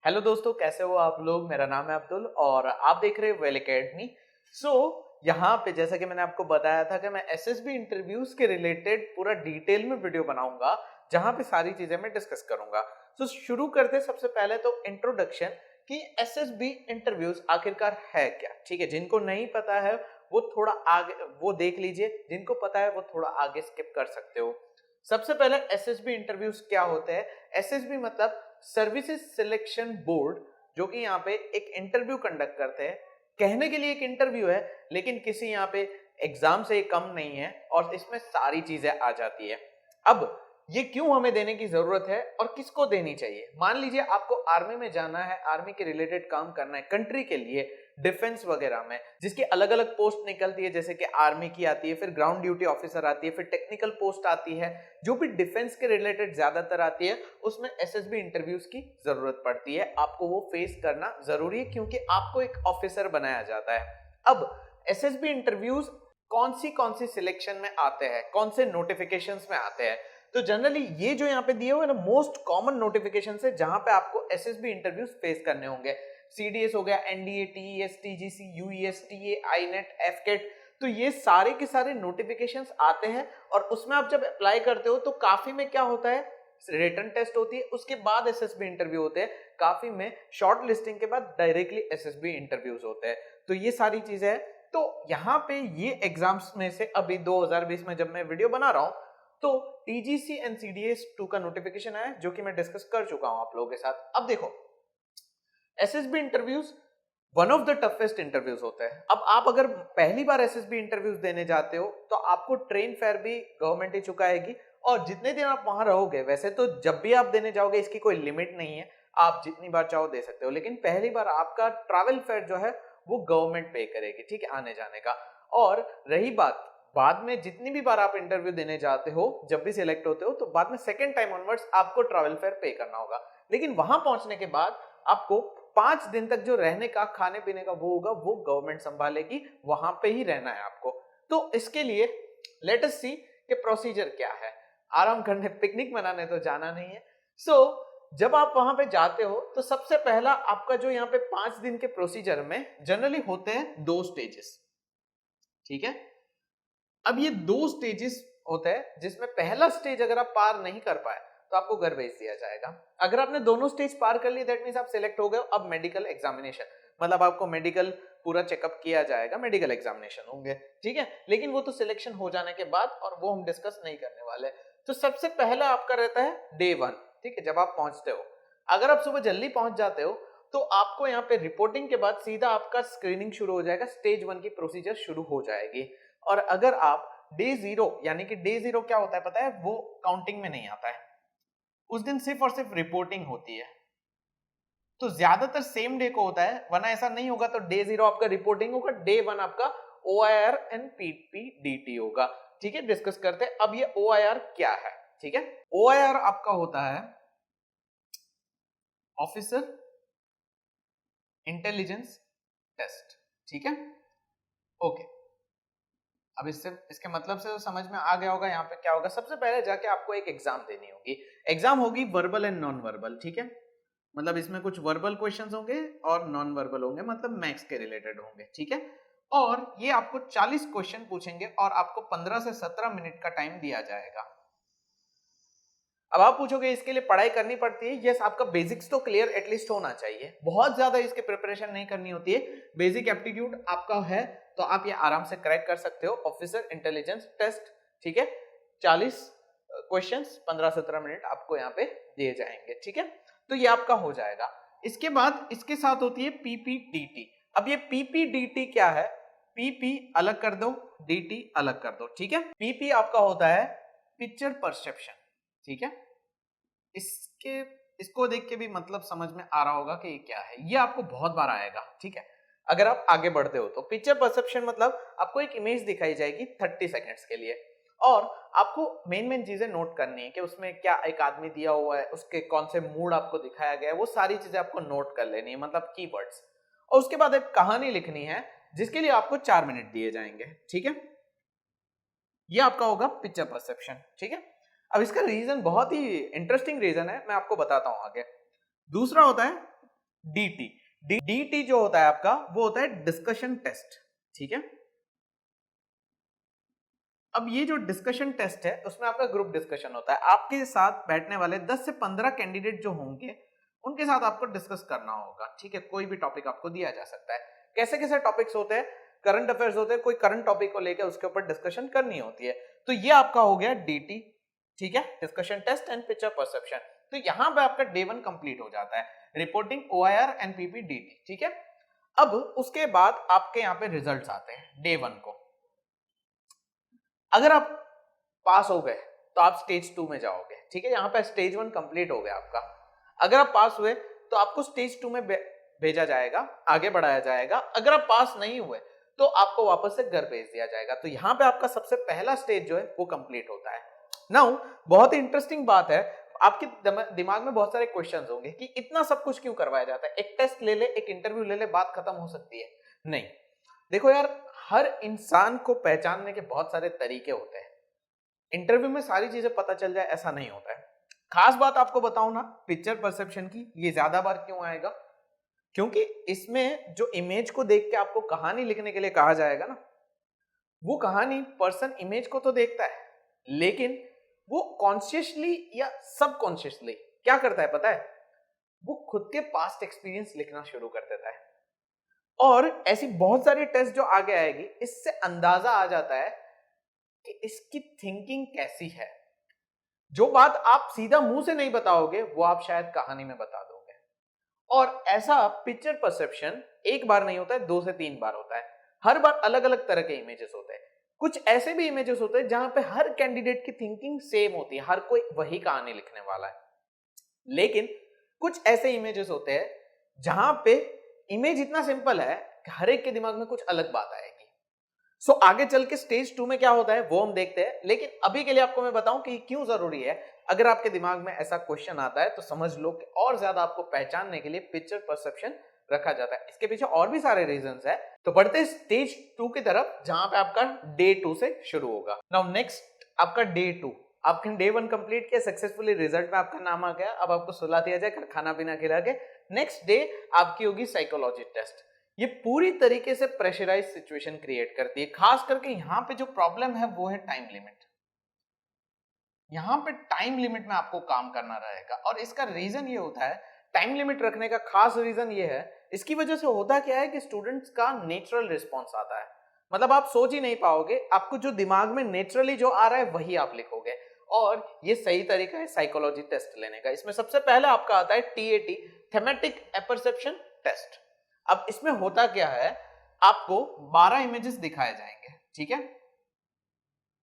Hello दोस्तों, कैसे हो आप लोग। मेरा नाम है अब्दुल और आप देख रहे हो वेल एकेडमी। सो यहाँ पे जैसा कि मैंने आपको बताया था कि मैं एसएसबी इंटरव्यूज के रिलेटेड पूरा डिटेल में वीडियो बनाऊंगा जहां पे सारी चीजें मैं डिस्कस करूंगा। तो शुरू करते सबसे पहले तो इंट्रोडक्शन कि एसएसबी इंटरव्यूज आखिरकार है क्या। ठीक है, जिनको नहीं पता है वो थोड़ा आगे वो देख लीजिए, जिनको पता है वो थोड़ा आगे स्किप कर सकते हो। सबसे पहले एसएसबी इंटरव्यूज क्या होते हैं। एसएसबी मतलब सर्विसेज सिलेक्शन बोर्ड, जो कि यहाँ पे एक इंटरव्यू कंडक्ट करते हैं। कहने के लिए एक इंटरव्यू है, लेकिन किसी यहाँ पे एग्जाम से कम नहीं है और इसमें सारी चीजें आ जाती है। अब ये क्यों हमें देने की जरूरत है और किसको देनी चाहिए। मान लीजिए आपको आर्मी में जाना है, आर्मी के रिलेटेड काम करना है कंट्री के लिए, डिफेंस वगैरह में, जिसकी अलग अलग पोस्ट निकलती है, जैसे कि आर्मी की आती है, फिर ग्राउंड ड्यूटी ऑफिसर आती है, फिर टेक्निकल पोस्ट आती है, जो भी डिफेंस के रिलेटेड ज्यादातर आती है उसमें एसएसबी इंटरव्यूज की जरूरत पड़ती है। आपको वो फेस करना जरूरी है क्योंकि आपको एक ऑफिसर बनाया जाता है। अब एसएसबी इंटरव्यूज कौन सी सिलेक्शन में आते हैं, कौन से नोटिफिकेशंस में आते हैं। तो जनरली ये जो यहाँ पे दिए हुए ना, मोस्ट कॉमन नोटिफिकेशन है जहां पे आपको एसएसबी इंटरव्यूज फेस करने होंगे। सीडीएस हो गया, एनडीए, टीईएस, टीजीसी, यूईएस, टीए, आईनेट, एफकेट। तो ये सारे के सारे नोटिफिकेशंस आते हैं और उसमें आप जब अप्लाई करते हो तो काफी में क्या होता है, रिटन टेस्ट होती है, उसके बाद एसएसबी इंटरव्यू होते हैं। काफी में शॉर्ट लिस्टिंग के बाद डायरेक्टली एसएसबी इंटरव्यूज होते हैं। तो ये सारी चीजें हैं। तो यहाँ पे ये एग्जाम्स में से अभी 2020 में जब मैं वीडियो बना रहा हूं तो टीजीसी एंड सीडीएस 2 का नोटिफिकेशन आया, जो कि मैं डिस्कस कर चुका हूं आप लोगों के साथ। अब देखो, SSB interviews one of the toughest interviews होते हैं। अब आप अगर पहली बार एसएसबी इंटरव्यूज देने जाते हो तो आपको ट्रेन फेयर भी गवर्नमेंट ही चुकाएगी और जितने दिन आप वहां रहोगे, वैसे तो जब भी आप देने जाओगे इसकी कोई लिमिट नहीं है, आप जितनी बार चाहो दे सकते हो, लेकिन पहली बार आपका ट्रैवल फेयर जो है वो गवर्नमेंट पे करेगी, ठीक है, आने जाने का। और रही बात, बाद में जितनी भी बार आप इंटरव्यू देने जाते हो, जब भी सिलेक्ट होते हो, तो बाद में सेकेंड टाइम ऑनवर्ड्स आपको ट्रैवल फेयर पे करना होगा। लेकिन वहां पहुंचने के बाद आपको 5 दिन तक जो रहने का, खाने पीने का वो होगा, वो गवर्नमेंट संभालेगी, वहां पे ही रहना है आपको। तो इसके लिए लेट अस सी कि प्रोसीजर क्या है। आराम करने, पिकनिक मनाने तो जाना नहीं है। सो जब आप वहां पे जाते हो तो सबसे पहला आपका जो यहाँ पे 5 दिन के प्रोसीजर में जनरली होते हैं 2 स्टेजेस, ठीक है। अब ये 2 स्टेजेस होते हैं, जिसमें पहला स्टेज अगर आप पार नहीं कर पाए तो आपको घर भेज दिया जाएगा। अगर आपने दोनों स्टेज पार कर लिए, दैट मींस आप सिलेक्ट हो गए। अब मेडिकल एग्जामिनेशन, मतलब आपको मेडिकल पूरा चेकअप किया जाएगा, मेडिकल एग्जामिनेशन होंगे, ठीक है। लेकिन वो तो सिलेक्शन हो जाने के बाद, और वो हम डिस्कस नहीं करने वाले। तो सबसे पहला आपका रहता है डे 1, ठीक है, जब आप पहुंचते हो। अगर आप सुबह जल्दी पहुंच जाते हो तो आपको यहाँ पे रिपोर्टिंग के बाद सीधा आपका स्क्रीनिंग शुरू हो जाएगा, स्टेज 1 की प्रोसीजर शुरू हो जाएगी। और अगर आप डे 0, यानी कि डे 0 क्या होता है पता है, वो काउंटिंग में नहीं आता है, उस दिन सिर्फ और सिर्फ रिपोर्टिंग होती है। तो ज्यादातर सेम डे को होता है, वरना ऐसा नहीं होगा। तो डे 0 आपका रिपोर्टिंग होगा, डे 1 आपका OIR एंड PPDT होगा, ठीक है। डिस्कस करते हैं अब ये OIR क्या है, ठीक है। OIR आपका होता है ऑफिसर इंटेलिजेंस टेस्ट, ठीक है, ओके। अब इससे, इसके मतलब से तो समझ में आ गया होगा। यहाँ पे क्या होगा, सबसे पहले जाके आपको एक एग्जाम देनी होगी। एग्जाम होगी वर्बल एंड नॉन वर्बल, ठीक है। मतलब इसमें कुछ वर्बल क्वेश्चंस होंगे और नॉन वर्बल होंगे, मतलब मैथ्स के रिलेटेड होंगे, ठीक है। और ये आपको 40 क्वेश्चन पूछेंगे और आपको 15 से 17 मिनट का टाइम दिया जाएगा। अब आप पूछोगे इसके लिए पढ़ाई करनी पड़ती है। यस, आपका बेसिक्स तो क्लियर एटलीस्ट होना चाहिए, बहुत ज्यादा इसके प्रिपरेशन नहीं करनी होती है। बेसिक एप्टीट्यूड आपका है तो आप ये आराम से क्रैक कर सकते हो, ऑफिसर इंटेलिजेंस टेस्ट, ठीक है। 40 क्वेश्चंस, 15-17 मिनट आपको यहाँ पे दिए जाएंगे, ठीक है। तो ये आपका हो जाएगा। इसके बाद इसके साथ होती है PPDT। अब ये PPDT क्या है, PP अलग कर दो, DT अलग कर दो, ठीक है। PP आपका होता है पिक्चर परसेप्शन, ठीक है। इसके इसको देख के भी मतलब समझ में आ रहा होगा कि ये क्या है। ये आपको बहुत बार आएगा, ठीक है, अगर आप आगे बढ़ते हो तो। पिक्चर परसेप्शन मतलब आपको एक इमेज दिखाई जाएगी 30 सेकेंड्स के लिए, और आपको मेन चीजें नोट करनी है कि उसमें क्या एक आदमी दिया हुआ है, उसके कौन से मूड आपको दिखाया गया है, वो सारी चीजें आपको नोट कर लेनी है, मतलब कीवर्ड्स। और उसके बाद एक कहानी लिखनी है जिसके लिए आपको 4 मिनट दिए जाएंगे, ठीक है। ये आपका होगा पिक्चर परसेप्शन, ठीक है। अब इसका रीजन बहुत ही इंटरेस्टिंग रीजन है, मैं आपको बताता हूं आगे। दूसरा होता है डीटी। डीटी जो होता है आपका वो होता है डिस्कशन टेस्ट, ठीक है। अब ये जो डिस्कशन टेस्ट है उसमें आपका ग्रुप डिस्कशन होता है, आपके साथ बैठने वाले 10 से 15 कैंडिडेट जो होंगे उनके साथ आपको डिस्कस करना होगा, ठीक है। कोई भी टॉपिक आपको दिया जा सकता है। कैसे कैसे टॉपिक्स होते हैं, करंट अफेयर्स होते हैं, कोई करंट टॉपिक को लेकर उसके ऊपर डिस्कशन करनी होती है। तो ये आपका हो गया डीटी, ठीक है, discussion test and picture perception. तो यहां पे आपका डे 1 कंप्लीट हो जाता है, रिपोर्टिंग, ओआईआर, एनपीपी, डीटी, ठीक है। अब उसके बाद आपके यहाँ पे रिजल्ट्स आते हैं डे 1 को। अगर आप पास हो गए तो आप स्टेज 2 में जाओगे, ठीक है। यहाँ पे स्टेज 1 कंप्लीट हो गया आपका। अगर आप पास हुए तो आपको स्टेज 2 में भेजा जाएगा, आगे बढ़ाया जाएगा। अगर आप पास नहीं हुए तो आपको वापस से घर भेज दिया जाएगा। तो यहाँ पे आपका सबसे पहला स्टेज जो है वो कंप्लीट होता है। नाउ बहुत ही इंटरेस्टिंग बात है, आपके दिमाग में बहुत सारे क्वेश्चंस होंगे कि इतना सब कुछ क्यों करवाया जाता है, एक टेस्ट ले ले, एक इंटरव्यू ले ले, बात खत्म हो सकती है। नहीं, देखो यार, हर इंसान को पहचानने के बहुत सारे तरीके होते हैं। इंटरव्यू में सारी चीजें पता चल जाए ऐसा नहीं होता है। खास बात आपको बताऊं ना, पिक्चर परसेप्शन की, ये ज्यादा बार क्यों आएगा, क्योंकि इसमें जो इमेज को देख के आपको कहानी लिखने के लिए कहा जाएगा ना, वो कहानी पर्सन इमेज को तो देखता है, लेकिन वो कॉन्शियसली या सबकॉन्शियसली क्या करता है पता है, वो खुद के पास्ट एक्सपीरियंस लिखना शुरू कर देता है। और ऐसी बहुत सारी टेस्ट जो आगे आएगी, इससे अंदाजा आ जाता है कि इसकी थिंकिंग कैसी है। जो बात आप सीधा मुंह से नहीं बताओगे वो आप शायद कहानी में बता दोगे। और ऐसा पिक्चर परसेप्शन एक बार नहीं होता है, 2 से 3 बार होता है। हर बार अलग अलग तरह के इमेजेस होते हैं। कुछ ऐसे भी इमेजेस होते हैं जहां पे हर कैंडिडेट की थिंकिंग सेम होती है, हर कोई वही कहानी लिखने वाला है। लेकिन कुछ ऐसे इमेजेस होते हैं जहां पे इमेज इतना सिंपल है कि हर एक के दिमाग में कुछ अलग बात आएगी। सो आगे चल के स्टेज 2 में क्या होता है वो हम देखते हैं, लेकिन अभी के लिए आपको मैं बताऊं कि क्यों जरूरी है। अगर आपके दिमाग में ऐसा क्वेश्चन आता है तो समझ लो कि और ज्यादा आपको पहचानने के लिए पिक्चर परसेप्शन रखा जाता है। इसके पीछे और भी सारे रीजंस है। तो बढ़ते स्टेज 2 की तरफ, जहां पे आपका डे 2 से शुरू होगा। नाउ नेक्स्ट आपका डे 2, आपने डे 1 कंप्लीट किया सक्सेसफुली, रिजल्ट में आपका नाम आ गया। अब आपको सुला दिया जाए खाना पीना खिला के। नेक्स्ट डे आपकी होगी साइकोलॉजी टेस्ट। ये पूरी तरीके से प्रेशराइज सिचुएशन क्रिएट करती है। खास करके यहाँ पे जो प्रॉब्लम है वो है टाइम लिमिट। यहाँ पे टाइम लिमिट में आपको काम करना रहेगा, और इसका रीजन ये होता है, टाइम लिमिट रखने का खास रीजन ये है, इसकी वजह से होता क्या है कि स्टूडेंट्स का नेचुरल रिस्पॉन्स आता है। मतलब आप सोच ही नहीं पाओगे, आपको जो दिमाग में नेचुरली जो आ रहा है वही आप लिखोगे। और ये सही तरीका है साइकोलॉजी टेस्ट लेने का। इसमें सबसे पहले आपका आता है TAT, थेमेटिक एपर्सेप्शन टेस्ट। अब इसमें होता क्या है, आपको 12 इमेजेस दिखाए जाएंगे, ठीक है।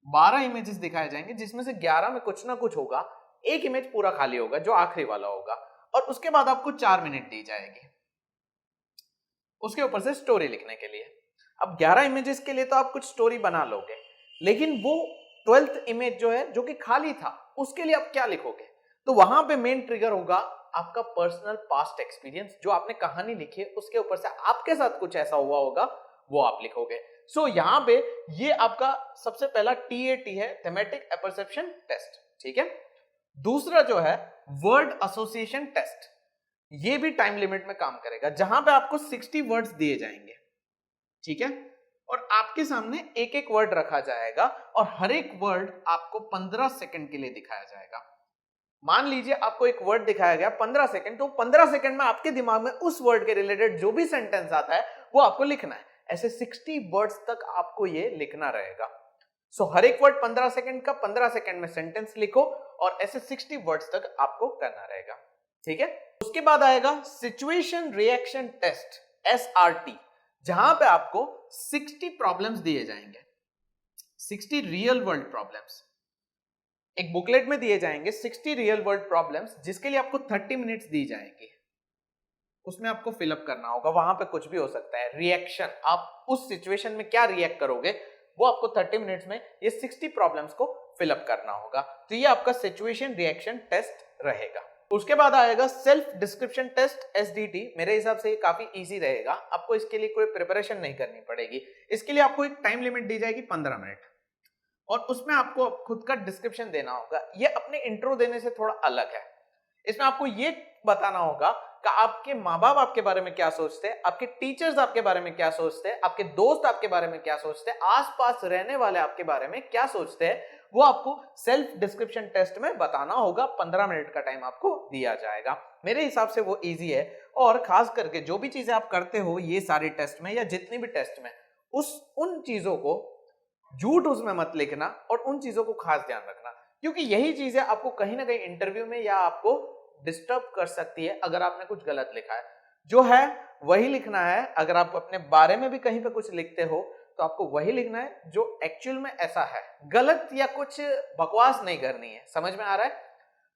12 इमेजेस दिखाए जाएंगे जिसमें से 11 में कुछ ना कुछ होगा, एक इमेज पूरा खाली होगा जो आखिरी वाला होगा, और उसके बाद आपको 4 मिनट दी जाएगी उसके ऊपर से स्टोरी लिखने के लिए। अब 11 इमेजेस के लिए तो आप कुछ स्टोरी बना लोगे, लेकिन वो 12th इमेज जो है, जो कि खाली था, उसके लिए आप क्या लिखोगे। तो वहां पे मेन ट्रिगर होगा आपका पर्सनल पास्ट एक्सपीरियंस। जो आपने कहानी लिखी है उसके ऊपर से आपके साथ कुछ ऐसा हुआ होगा वो आप लिखोगे। सो यहां पे ये आपका सबसे पहला TAT है, थेमेटिक एपर्सेप्शन टेस्ट, ठीक है। दूसरा जो है वर्ड एसोसिएशन टेस्ट, ये भी टाइम लिमिट में काम करेगा, जहां पे आपको 60 वर्ड्स दिए जाएंगे, ठीक है। और आपके सामने एक एक वर्ड रखा जाएगा, और हर एक वर्ड आपको 15 सेकंड के लिए दिखाया जाएगा। मान लीजिए आपको एक वर्ड दिखाया गया 15 सेकंड, तो 15 सेकंड में आपके दिमाग में उस वर्ड के रिलेटेड जो भी सेंटेंस आता है वो आपको लिखना है। ऐसे 60 वर्ड्स तक आपको ये लिखना रहेगा। सो हर एक वर्ड 15 सेकंड का, 15 सेकंड में सेंटेंस लिखो, और ऐसे 60 वर्ड्स तक आपको करना रहेगा, ठीक है। उसके बाद आएगा सिचुएशन रिएक्शन टेस्ट, SRT, जहां पे आपको 60 प्रॉब्लम्स दिए जाएंगे, 60 रियल वर्ल्ड प्रॉब्लम्स एक बुकलेट में दिए जाएंगे। 60 रियल वर्ल्ड प्रॉब्लम्स, जिसके लिए आपको 30 मिनट्स दी जाएंगी। उसमें आपको फिलअप करना होगा, वहां पे कुछ भी हो सकता है। रिएक्शन, आप उस सिचुएशन में क्या रिएक्ट करोगे वो आपको 30 मिनट्स में ये 60 प्रॉब्लम्स को फिलअप करना होगा। तो ये आपका सिचुएशन रिएक्शन टेस्ट रहेगा। उसके बाद आएगा सेल्फ डिस्क्रिप्शन टेस्ट, SDT। मेरे हिसाब से ये काफी इजी रहेगा, आपको इसके लिए कोई प्रिपरेशन नहीं करनी पड़ेगी। इसके लिए आपको एक टाइम लिमिट दी जाएगी 15 मिनट, और उसमें आपको खुद का डिस्क्रिप्शन देना होगा। ये अपने इंट्रो देने से थोड़ा अलग है। इसमें आपको ये बताना होगा कि आपके माँ बाप आपके बारे में क्या सोचते हैं, आपके टीचर्स आपके बारे में क्या सोचते हैं, आपके दोस्त आपके बारे में क्या सोचते हैं, आसपास रहने वाले आपके बारे में क्या सोचते हैं, वो आपको सेल्फ डिस्क्रिप्शन टेस्ट में बताना होगा। 15 मिनट का टाइम आपको दिया जाएगा। मेरे हिसाब से वो इजी है, और खास करके जो भी चीजें आप करते हो ये सारे टेस्ट में या जितने भी टेस्ट में, उन चीजों को झूठ उसमें मत लिखना और उन चीजों को खास ध्यान रखना, क्योंकि यही चीजें आपको कहीं ना कहीं इंटरव्यू में या आपको डिस्टर्ब कर सकती है अगर आपने कुछ गलत लिखा है। जो है वही लिखना है। अगर आप अपने बारे में भी कहीं पे कुछ लिखते हो तो आपको वही लिखना है जो एक्चुअल में ऐसा है, गलत या कुछ बकवास नहीं करनी है। समझ में आ रहा है?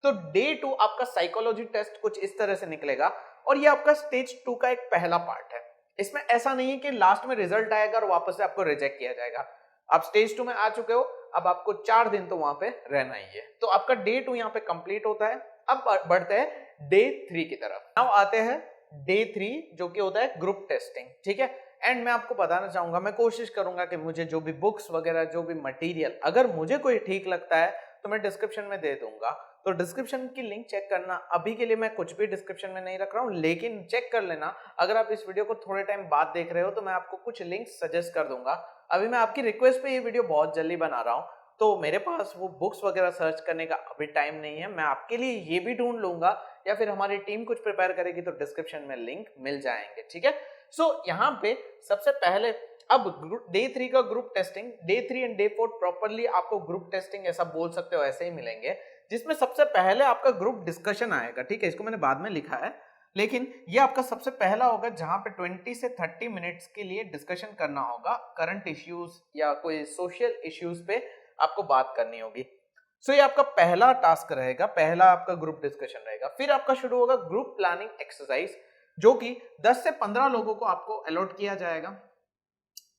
तो डे 2 आपका साइकोलॉजी टेस्ट कुछ इस तरह से निकलेगा, और ये आपका स्टेज 2 का एक पहला पार्ट है। इसमें ऐसा नहीं है कि लास्ट में रिजल्ट आएगा और वापस से आपको रिजेक्ट किया जाएगा। आप स्टेज 2 में आ चुके हो, अब आपको 4 दिन तो वहां पे रहना ही है। तो आपका डे 2 यहाँ पे कंप्लीट होता है। अब बढ़ते हैं डे 3 की तरफ। नाउ आते हैं डे 3 जो कि होता है ग्रुप टेस्टिंग। ठीक है, एंड मैं आपको बताना चाहूंगा, मैं कोशिश करूंगा कि मुझे जो भी बुक्स वगैरह, जो भी मटेरियल अगर मुझे कोई ठीक लगता है तो मैं डिस्क्रिप्शन में दे दूंगा। तो डिस्क्रिप्शन की लिंक चेक करना। अभी के लिए मैं कुछ भी डिस्क्रिप्शन में नहीं रख रहा हूं, लेकिन चेक कर लेना। अगर आप इस वीडियो को थोड़े टाइम बाद देख रहे हो तो मैं आपको कुछ लिंक सजेस्ट कर दूंगा। अभी मैं आपकी रिक्वेस्ट पे ये वीडियो बहुत जल्दी बना रहा हूं, तो मेरे पास वो बुक्स वगैरह सर्च करने का अभी टाइम नहीं है। मैं आपके लिए ये भी ढूंढ लूंगा, या फिर हमारी टीम कुछ प्रिपेयर करेगी तो डिस्क्रिप्शन में लिंक मिल जाएंगे। ठीक है, सो यहाँ पे सबसे पहले अब डे 3 का group testing, day 3 and day 4 properly आपको ग्रुप टेस्टिंग ऐसा बोल सकते हो, ऐसे ही मिलेंगे, जिसमें सबसे पहले आपका ग्रुप डिस्कशन आएगा। ठीक है, इसको मैंने बाद में लिखा है, लेकिन ये आपका सबसे पहला होगा जहां पे 20 से 30 मिनट्स के लिए डिस्कशन करना होगा। करंट इश्यूज या कोई सोशल इश्यूज पे आपको बात करनी होगी। सो ये आपका पहला टास्क रहेगा, पहला आपका ग्रुप डिस्कशन रहेगा। फिर आपका शुरू होगा ग्रुप प्लानिंग एक्सरसाइज, जो कि 10 से 15 लोगों को आपको अलॉट किया जाएगा।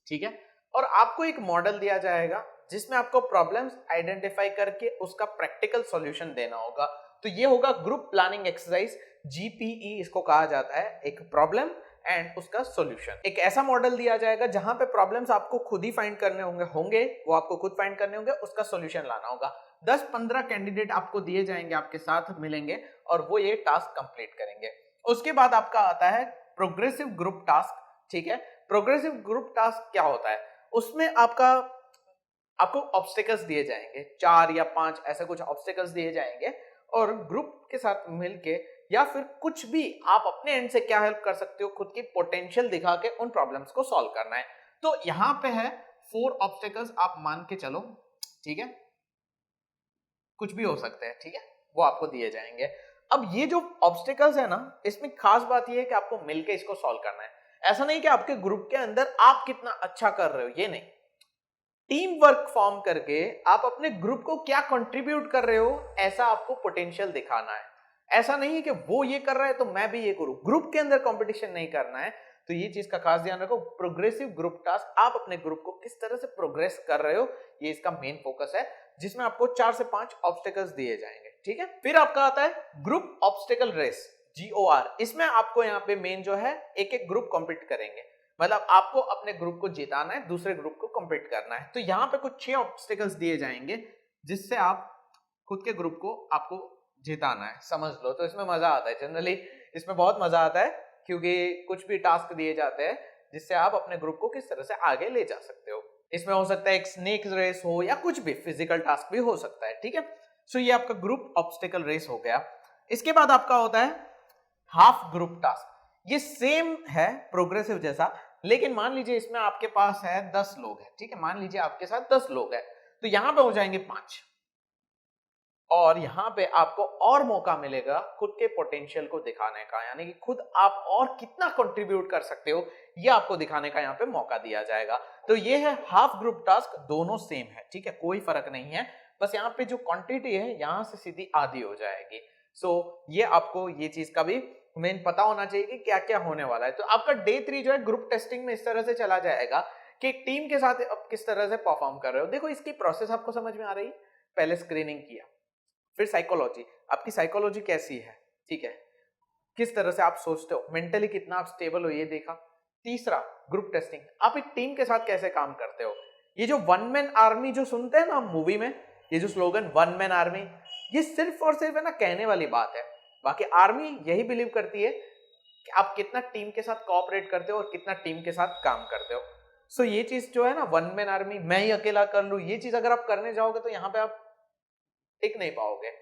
ठीक है, और आपको एक मॉडल दिया जाएगा जिसमें आपको प्रॉब्लम्स आइडेंटिफाई करके उसका प्रैक्टिकल सॉल्यूशन देना होगा। तो ये होगा ग्रुप प्लानिंग एक्सरसाइज, जीपीई इसको कहा जाता है, एक प्रॉब्लम एंड उसका सॉल्यूशन। एक ऐसा मॉडल दिया जाएगा जहां पे प्रॉब्लम्स आपको खुद ही फाइंड करने होंगे, वो आपको खुद फाइंड करने होंगे, उसका सॉल्यूशन लाना होगा। 10-15 कैंडिडेट आपको दिए जाएंगे, आपके साथ मिलेंगे और वो ये टास्क कंप्लीट करेंगे। उसके बाद आपका आता है प्रोग्रेसिव ग्रुप टास्क। ठीक है, प्रोग्रेसिव ग्रुप टास्क क्या होता है? उसमें आपको ऑब्स्टेकल्स दिए जाएंगे, 4 या 5 ऐसे कुछ ऑब्स्टेकल्स दिए जाएंगे, और ग्रुप के साथ मिलके या फिर कुछ भी आप अपने एंड से क्या हेल्प कर सकते हो, खुद की पोटेंशियल दिखा के उन प्रॉब्लम्स को सॉल्व करना है। तो यहां पे है 4 ऑब्स्टेकल्स, आप मान के चलो। ठीक है, कुछ भी हो सकते हैं। ठीक है, वो आपको दिए जाएंगे। अब ये जो ऑब्स्टेकल्स है ना, इसमें खास बात ये है कि आपको मिलके इसको सॉल्व करना है। ऐसा नहीं कि आपके ग्रुप के अंदर आप कितना अच्छा कर रहे हो, ये नहीं। टीम वर्क फॉर्म करके आप अपने ग्रुप को क्या कंट्रीब्यूट कर रहे हो, ऐसा आपको पोटेंशियल दिखाना है। ऐसा नहीं है कि वो ये कर रहा है तो मैं भी ये करूं। ग्रुप के अंदर कंपटीशन नहीं करना है। तो ये चीज का खास ध्यान रखो। प्रोग्रेसिव ग्रुप टास्क, आप अपने ग्रुप को किस तरह से प्रोग्रेस कर रहे हो, ये इसका मेन फोकस है, जिसमें आपको 4 से 5 ऑब्स्टेकल्स दिए जाएंगे। ठीक है, फिर आपका आता है ग्रुप ऑब्स्टेकल रेस, GOR। इसमें आपको यहाँ पे मेन जो है, एक एक ग्रुप कॉम्पीट करेंगे, मतलब आपको अपने ग्रुप को जिताना है, दूसरे ग्रुप को कम्पीट करना है। तो यहाँ पे कुछ 6 ऑब्स्टेकल्स दिए जाएंगे जिससे आप खुद के ग्रुप को आपको जिताना है, समझ लो। तो इसमें मजा आता है, जनरली इसमें बहुत मजा आता है, क्योंकि कुछ भी टास्क दिए जाते हैं जिससे आप अपने ग्रुप को किस तरह से आगे ले जा सकते हो। इसमें हो सकता है एक स्नेक रेस हो, या कुछ भी फिजिकल टास्क भी हो सकता है। ठीक है, सो ये आपका ग्रुप ऑब्स्टेकल रेस हो गया। इसके बाद आपका होता है हाफ ग्रुप टास्क। ये सेम है प्रोग्रेसिव जैसा, लेकिन मान लीजिए इसमें आपके पास है 10 लोग हैं। ठीक है, मान लीजिए आपके साथ 10 लोग हैं, तो यहां पे हो जाएंगे 5, और यहां पे आपको और मौका मिलेगा खुद के पोटेंशियल को दिखाने का, यानी कि खुद आप और कितना कंट्रीब्यूट कर सकते हो, ये आपको दिखाने का यहाँ पे मौका दिया जाएगा। तो ये है हाफ ग्रुप टास्क, दोनों सेम है। ठीक है, कोई फर्क नहीं है, बस यहाँ पे जो क्वांटिटी है यहां से सीधी आधी हो जाएगी। सो ये आपको ये चीज का भी मेन पता होना चाहिए कि क्या क्या होने वाला है। तो आपका डे 3 जो है ग्रुप टेस्टिंग में इस तरह से चला जाएगा कि टीम के साथ आप किस तरह से परफॉर्म कर रहे हो। देखो, इसकी प्रोसेस आपको समझ में आ रही है। पहले स्क्रीनिंग किया, फिर साइकोलॉजी, आपकी साइकोलॉजी कैसी है, ठीक है, किस तरह से आप सोचते हो, मेंटली कितना आप स्टेबल हो, ये देखा। तीसरा ग्रुप टेस्टिंग, आप एक टीम के साथ कैसे काम करते हो। ये जो वन मैन आर्मी जो सुनते हैं ना मूवी में, ये जो स्लोगन वन मैन आर्मी, ये सिर्फ और सिर्फ है ना कहने वाली बात है। बाकी आर्मी यही बिलीव करती है कि आप कितना टिम के साथ कोऑपरेट करते हो और कितना टिम के साथ काम करते हो। सो ये चीज जो है ना, वन मैन आर्मी, मैं ही अकेला कर लूं, ये चीज अगर आप करने जाओगे तो यहाँ पे आप टिक नहीं पाओगे।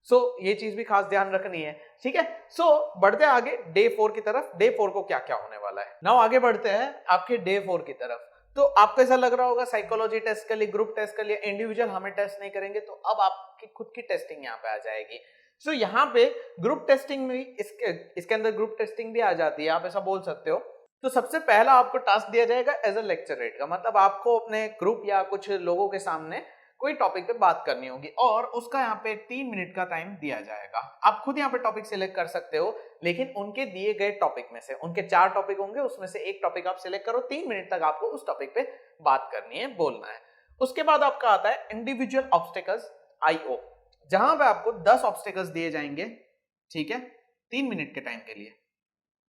सो ये चीज भी खास ध्यान रखनी है, ठीक है। सो बढ़ते हैं आगे डे 4 की तरफ। डे 4 को क्या क्या होने वाला है, नाउ आगे बढ़ते हैं आपके डे 4 की तरफ। तो आपको ऐसा लग रहा होगा साइकोलॉजी टेस्ट कर ली, ग्रुप टेस्ट कर लिया, इंडिविजुअल हमें टेस्ट नहीं करेंगे, तो अब आपकी खुद की टेस्टिंग यहाँ पे आ जाएगी। सो यहाँ पे ग्रुप टेस्टिंग में इसके अंदर ग्रुप टेस्टिंग भी आ जाती है, आप ऐसा बोल सकते हो। तो सबसे पहला आपको टास्क दिया जाएगा एज अ लेक्चरेट का, मतलब आपको अपने ग्रुप या कुछ लोगों के सामने कोई टॉपिक पे बात करनी होगी और उसका यहाँ पे 3 मिनट का टाइम दिया जाएगा। आप खुद यहाँ पे टॉपिक सिलेक्ट कर सकते हो, लेकिन उनके दिए गए टॉपिक में से, उनके 4 टॉपिक होंगे, उसमें से एक टॉपिक आप सिलेक्ट करो, 3 मिनट तक आपको उस टॉपिक पे बात करनी है, बोलना है। उसके बाद आपका आता है इंडिविजुअल ऑब्स्टेकल्स IO, जहां पे आपको 10 ऑब्स्टेकल्स दिए जाएंगे, ठीक है, 3 मिनट के टाइम के लिए।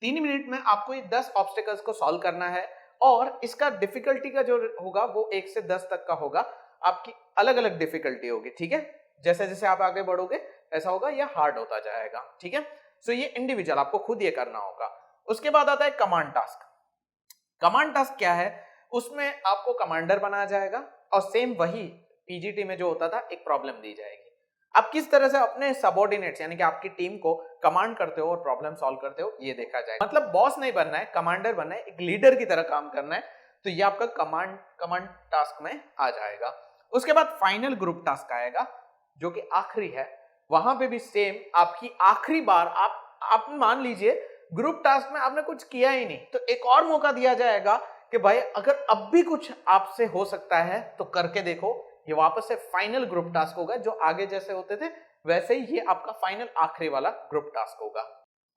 3 मिनट में आपको ये 10 ऑब्स्टेकल्स को सॉल्व करना है और इसका डिफिकल्टी का जो होगा वो 1 से 10 तक का होगा। आपकी अलग अलग डिफिकल्टी होगी, ठीक है, जैसे जैसे आप आगे बढ़ोगे ऐसा होगा, या हार्ड होता जाएगा, ठीक है। सो ये इंडिविजुअल आपको खुद ये करना होगा। उसके बाद आता है कमांड टास्क। कमांड टास्क क्या है, उसमें आपको कमांडर बनाया जाएगा और सेम वही पीजीटी में जो होता था, एक प्रॉब्लम दी जाएगी। आप किस तरह से अपने सबऑर्डिनेट्स यानी कि आपकी टीम को कमांड करते हो और प्रॉब्लम सॉल्व करते हो, ये देखा जाएगा। मतलब बॉस नहीं बनना है, कमांडर बनना है, एक लीडर की तरह काम करना है। तो ये आपका कमांड टास्क में आ जाएगा। उसके बाद फाइनल ग्रुप टास्क आएगा, जो कि आखिरी है। वहां पे भी सेम आपकी आखिरी बार आप मान लीजिए ग्रुप टास्क में आपने कुछ किया ही नहीं, तो एक और मौका दिया जाएगा कि भाई अगर अब भी कुछ आपसे हो सकता है तो करके देखो। ये वापस से फाइनल ग्रुप टास्क होगा, जो आगे जैसे होते थे वैसे ही ये आपका फाइनल आखिरी वाला ग्रुप टास्क होगा।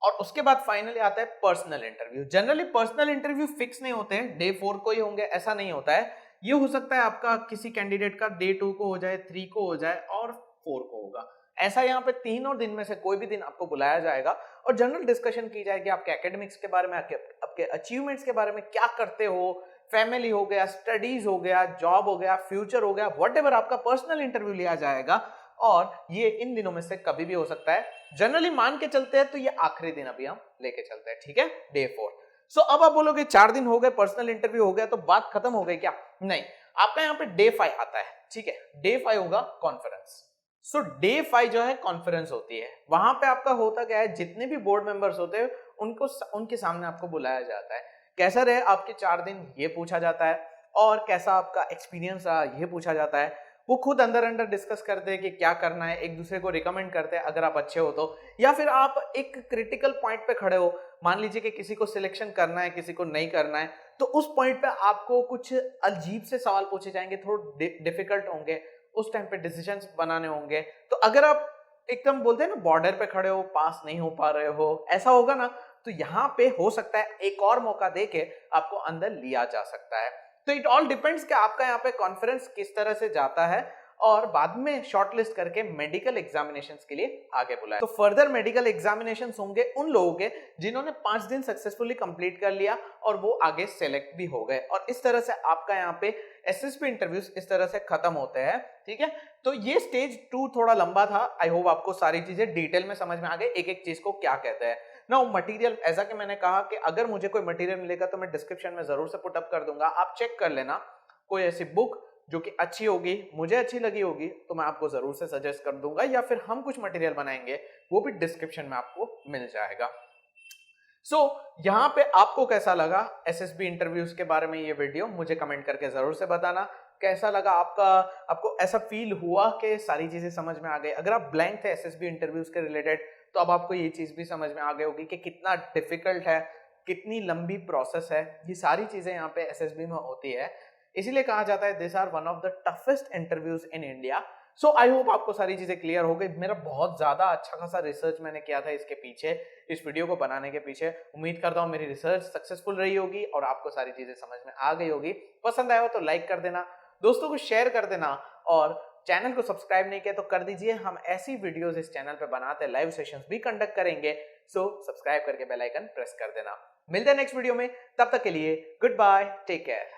और उसके बाद फाइनली आता है personal interview. Generally personal interview fix नहीं होते हैं, डे 4 को ही होंगे ऐसा नहीं होता है। ये हो सकता है आपका किसी कैंडिडेट का डे 2 को हो जाए, 3 को हो जाए और 4 को होगा। ऐसा यहाँ पे तीनों दिन में से कोई भी दिन आपको बुलाया जाएगा और जनरल डिस्कशन की जाएगी आपके एकेडमिक्स के बारे में, आपके अचीवमेंट्स के बारे में, क्या करते हो, फैमिली हो गया, स्टडीज हो गया, जॉब हो गया, फ्यूचर हो गया, व्हाटएवर आपका पर्सनल इंटरव्यू लिया जाएगा। और ये इन दिनों में से कभी भी हो सकता है। जनरली मान के चलते हैं तो ये आखिरी दिन अभी हम लेके चलते हैं, ठीक है, डे 4। सो अब आप बोलोगे 4 दिन हो गए, पर्सनल इंटरव्यू हो गया, तो बात खत्म हो गई क्या? नहीं, आपका यहाँ पे डे 5 आता है, ठीक है। डे 5 होगा कॉन्फ्रेंस। सो डे 5 जो है कॉन्फ्रेंस होती है। वहां पे आपका होता क्या है, जितने भी बोर्ड मेंबर्स होते हैं उनको उनके सामने आपको बुलाया जाता है। कैसा रहे आपके 4 दिन, ये पूछा जाता है, और कैसा आपका एक्सपीरियंस रहा, ये पूछा जाता है। वो खुद अंदर डिस्कस करते हैं कि क्या करना है, एक दूसरे को रिकमेंड करते हैं अगर आप अच्छे हो तो, या फिर आप एक क्रिटिकल पॉइंट पे खड़े हो, मान लीजिए कि किसी को सिलेक्शन करना है, किसी को नहीं करना है, तो उस पॉइंट पे आपको कुछ अजीब से सवाल पूछे जाएंगे, थोड़े डिफिकल्ट होंगे, उस टाइम पे डिसीजंस बनाने होंगे। तो अगर आप एकदम बोलते हैं ना बॉर्डर पे खड़े हो, पास नहीं हो पा रहे हो, ऐसा होगा ना, तो यहाँ पे हो सकता है एक और मौका देके आपको अंदर लिया जा सकता है। तो इट ऑल डिपेंड्स कि आपका यहाँ पे कॉन्फ्रेंस किस तरह से जाता है, और बाद में शॉर्टलिस्ट करके मेडिकल एग्जामिनेशंस के लिए आगे बुलाया। तो फर्दर मेडिकल एग्जामिनेशंस होंगे उन लोगों के जिन्होंने 5 दिन सक्सेसफुली कंप्लीट कर लिया और वो आगे सेलेक्ट भी हो गए। और इस तरह से आपका यहाँ पे एसएसबी इंटरव्यूज इस तरह से खत्म होते हैं, ठीक है। तो ये स्टेज 2 थोड़ा लंबा था। आई होप आपको सारी चीजें डिटेल में समझ में आ गई, एक एक चीज को क्या कहते हैं ना। मटेरियल, ऐसा कि मैंने कहा कि अगर मुझे कोई मटेरियल मिलेगा तो मैं डिस्क्रिप्शन में जरूर से पुट अप कर दूंगा, आप चेक कर लेना। कोई ऐसी बुक जो कि अच्छी होगी, मुझे अच्छी लगी होगी, तो मैं आपको जरूर से सजेस्ट कर दूंगा, या फिर हम कुछ मटेरियल बनाएंगे, वो भी डिस्क्रिप्शन में आपको मिल जाएगा। सो यहाँ पे आपको कैसा लगा एसएसबी इंटरव्यूज के बारे में ये वीडियो, मुझे कमेंट करके जरूर से बताना कैसा लगा आपका। आपको ऐसा फील हुआ कि सारी चीजें समझ में आ गई? अगर आप ब्लैंक थे एसएसबी इंटरव्यूज के रिलेटेड, तो अब आपको ये चीज भी समझ में आ गई होगी कि कितना डिफिकल्ट है, कितनी लंबी प्रोसेस है। ये सारी चीजें यहाँ पे एसएसबी में होती है, इसीलिए कहा जाता है this are one of the toughest interviews in India. So I hope आपको सारी चीजें क्लियर हो गई। मेरा बहुत ज्यादा अच्छा खासा रिसर्च मैंने किया था इसके पीछे, इस वीडियो को बनाने के पीछे। उम्मीद करता हूँ मेरी रिसर्च सक्सेसफुल रही होगी और आपको सारी चीजें समझ में आ गई होगी। पसंद आया हो तो लाइक कर देना, दोस्तों को शेयर कर देना, और चैनल को सब्सक्राइब नहीं किया तो कर दीजिए। हम ऐसी वीडियोस इस चैनल पे बनाते हैं, लाइव सेशंस भी कंडक्ट करेंगे। सो सब्सक्राइब करके बेल आइकन प्रेस कर देना। मिलते हैं नेक्स्ट वीडियो में, तब तक के लिए गुड बाय, टेक केयर।